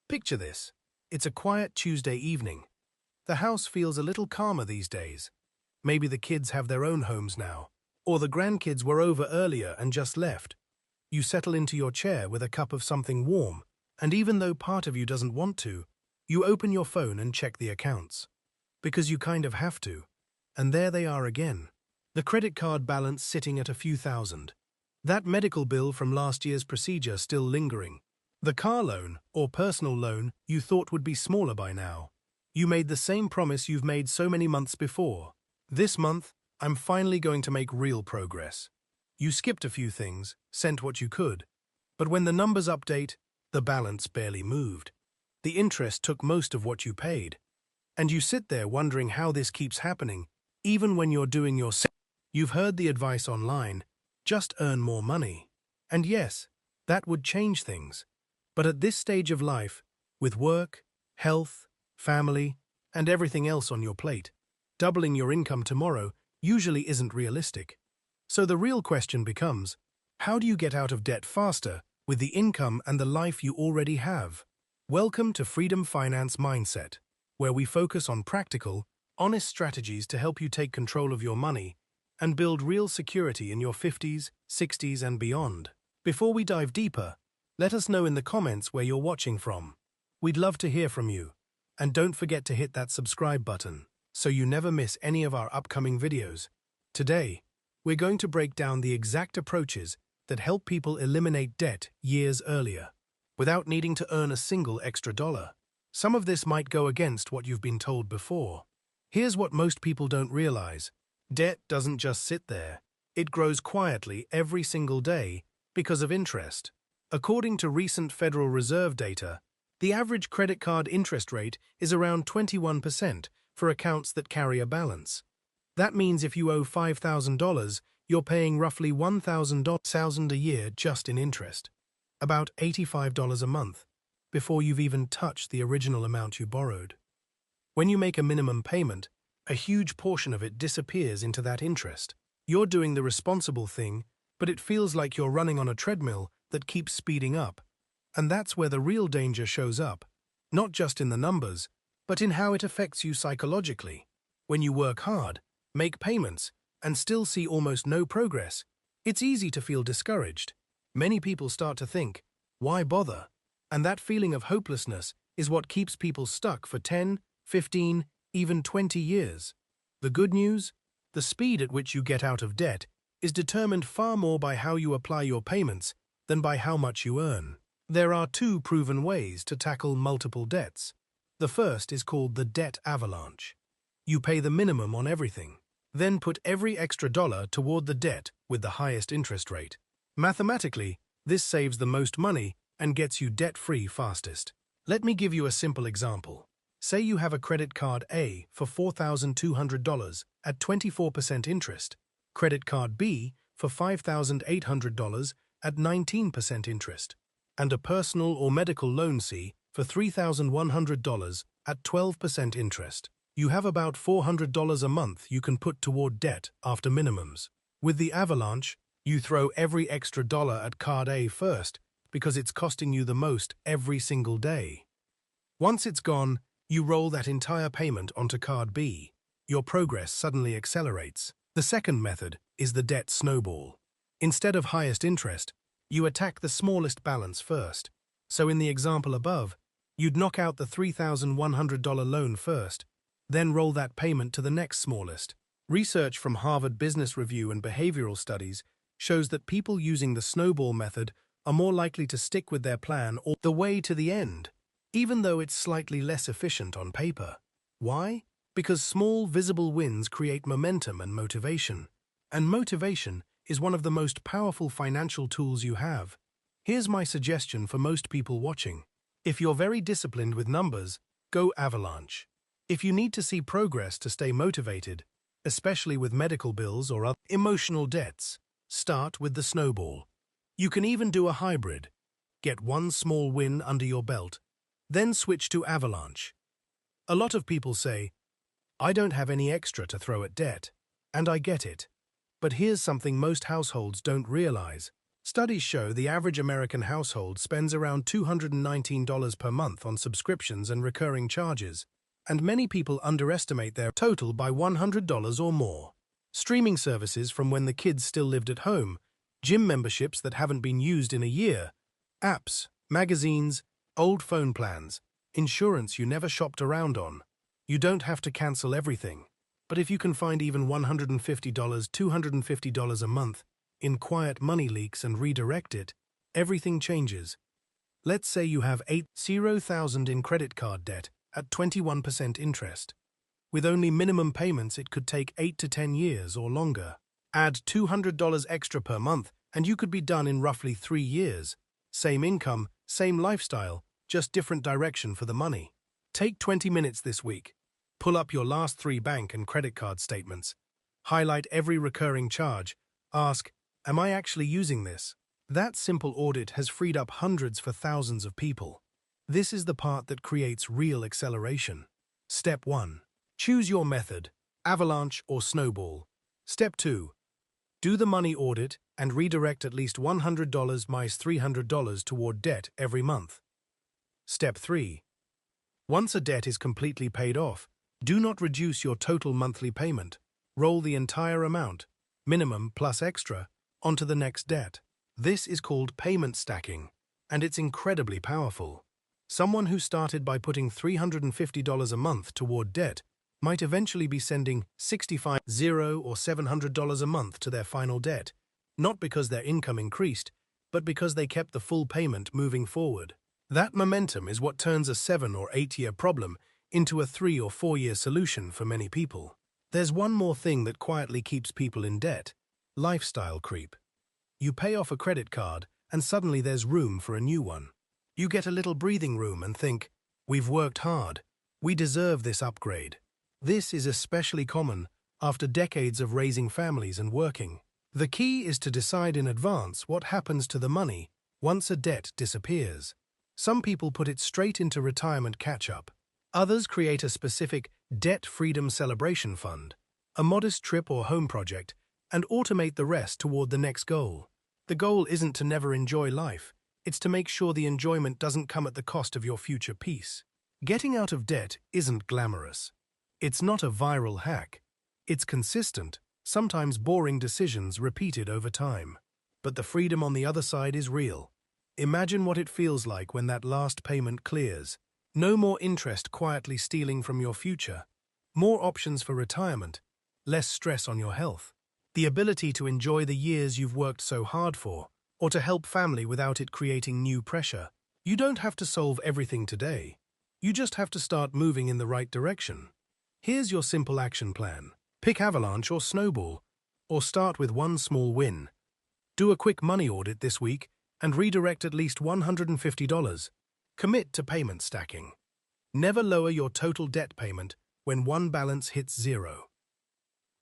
Picture this. It's a quiet Tuesday evening. The house feels a little calmer these days. Maybe the kids have their own homes now, or the grandkids were over earlier and just left. You settle into your chair with a cup of something warm, and even though part of you doesn't want to, you open your phone and check the accounts. Because you kind of have to. And there they are again. The credit card balance sitting at a few thousand. That medical bill from last year's procedure still lingering. The car loan, or personal loan, you thought would be smaller by now. You made the same promise you've made so many months before. This month, I'm finally going to make real progress. You skipped a few things, sent what you could. But when the numbers update, the balance barely moved. The interest took most of what you paid. And you sit there wondering how this keeps happening, even when you're doing your... You've heard the advice online, just earn more money. And yes, that would change things. But at this stage of life, with work, health, family, and everything else on your plate, doubling your income tomorrow usually isn't realistic. So the real question becomes, how do you get out of debt faster with the income and the life you already have? Welcome to Freedom Finance Mindset, where we focus on practical, honest strategies to help you take control of your money and build real security in your 50s, 60s, and beyond. Before we dive deeper, let us know in the comments where you're watching from. We'd love to hear from you. And don't forget to hit that subscribe button so you never miss any of our upcoming videos. Today, we're going to break down the exact approaches that help people eliminate debt years earlier, without needing to earn a single extra dollar. Some of this might go against what you've been told before. Here's what most people don't realize. Debt doesn't just sit there. It grows quietly every single day because of interest. According to recent Federal Reserve data, the average credit card interest rate is around 21% for accounts that carry a balance. That means if you owe $5,000, you're paying roughly $1,000 a year just in interest, about $85 a month, before you've even touched the original amount you borrowed. When you make a minimum payment, a huge portion of it disappears into that interest. You're doing the responsible thing, but it feels like you're running on a treadmill that keeps speeding up. And that's where the real danger shows up, not just in the numbers, but in how it affects you psychologically. When you work hard, make payments, and still see almost no progress, it's easy to feel discouraged. Many people start to think, why bother? And that feeling of hopelessness is what keeps people stuck for 10, 15, even 20 years. The good news? The speed at which you get out of debt is determined far more by how you apply your payments than by how much you earn. There are two proven ways to tackle multiple debts. The first is called the debt avalanche. You pay the minimum on everything, then put every extra dollar toward the debt with the highest interest rate. Mathematically, this saves the most money and gets you debt-free fastest. Let me give you a simple example. Say you have a credit card A for $4,200 at 24% interest, credit card B for $5,800 at 19% interest, and a personal or medical loan C for $3,100 at 12% interest. You have about $400 a month you can put toward debt after minimums. With the Avalanche, you throw every extra dollar at card A first because it's costing you the most every single day. Once it's gone, you roll that entire payment onto card B. Your progress suddenly accelerates. The second method is the debt snowball. Instead of highest interest, you attack the smallest balance first. So in the example above, you'd knock out the $3,100 loan first, then roll that payment to the next smallest. Research from Harvard Business Review and behavioral studies shows that people using the snowball method are more likely to stick with their plan all the way to the end, even though it's slightly less efficient on paper. Why? Because small, visible wins create momentum and motivation. And motivation is one of the most powerful financial tools you have. Here's my suggestion for most people watching. If you're very disciplined with numbers, go Avalanche. If you need to see progress to stay motivated, especially with medical bills or other emotional debts, start with the snowball. You can even do a hybrid. Get one small win under your belt, then switch to Avalanche. A lot of people say, I don't have any extra to throw at debt, and I get it. But here's something most households don't realize. Studies show the average American household spends around $219 per month on subscriptions and recurring charges, and many people underestimate their total by $100 or more. Streaming services from when the kids still lived at home, gym memberships that haven't been used in a year, apps, magazines, old phone plans, insurance you never shopped around on. You don't have to cancel everything, but if you can find even $150, $250 a month in quiet money leaks and redirect it, everything changes. Let's say you have $80,000 in credit card debt at 21% interest. With only minimum payments, it could take 8 to 10 years or longer. Add $200 extra per month, and you could be done in roughly 3 years. Same income, same lifestyle, just different direction for the money. Take 20 minutes this week. Pull up your last 3 bank and credit card statements. Highlight every recurring charge. Ask, am I actually using this? That simple audit has freed up hundreds for thousands of people. This is the part that creates real acceleration. Step 1. Choose your method, Avalanche or Snowball. Step 2. Do the money audit and redirect at least $100 minus $300 toward debt every month. Step 3. Once a debt is completely paid off, do not reduce your total monthly payment. Roll the entire amount, minimum plus extra, onto the next debt. This is called payment stacking, and it's incredibly powerful. Someone who started by putting $350 a month toward debt might eventually be sending $65 or $700 a month to their final debt, not because their income increased, but because they kept the full payment moving forward. That momentum is what turns a 7 or 8 year problem into a 3 or 4 year solution for many people. There's one more thing that quietly keeps people in debt: lifestyle creep. You pay off a credit card, and suddenly there's room for a new one. You get a little breathing room and think, we've worked hard, we deserve this upgrade. This is especially common after decades of raising families and working. The key is to decide in advance what happens to the money once a debt disappears. Some people put it straight into retirement catch-up. Others create a specific debt freedom celebration fund, a modest trip or home project, and automate the rest toward the next goal. The goal isn't to never enjoy life. It's to make sure the enjoyment doesn't come at the cost of your future peace. Getting out of debt isn't glamorous. It's not a viral hack. It's consistent, sometimes boring decisions repeated over time. But the freedom on the other side is real. Imagine what it feels like when that last payment clears. No more interest quietly stealing from your future. More options for retirement. Less stress on your health. The ability to enjoy the years you've worked so hard for, or to help family without it creating new pressure. You don't have to solve everything today. You just have to start moving in the right direction. Here's your simple action plan. Pick Avalanche or Snowball, or start with one small win. Do a quick money audit this week and redirect at least $150. Commit to payment stacking. Never lower your total debt payment when one balance hits 0.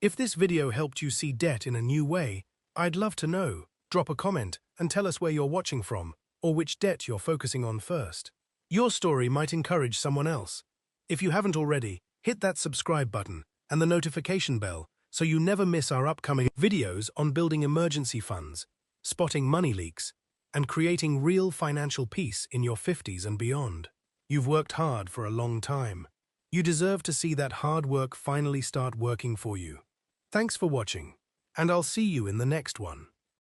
If this video helped you see debt in a new way, I'd love to know. Drop a comment and tell us where you're watching from or which debt you're focusing on first. Your story might encourage someone else. If you haven't already, hit that subscribe button and the notification bell so you never miss our upcoming videos on building emergency funds, spotting money leaks, and creating real financial peace in your 50s and beyond. You've worked hard for a long time. You deserve to see that hard work finally start working for you. Thanks for watching, and I'll see you in the next one.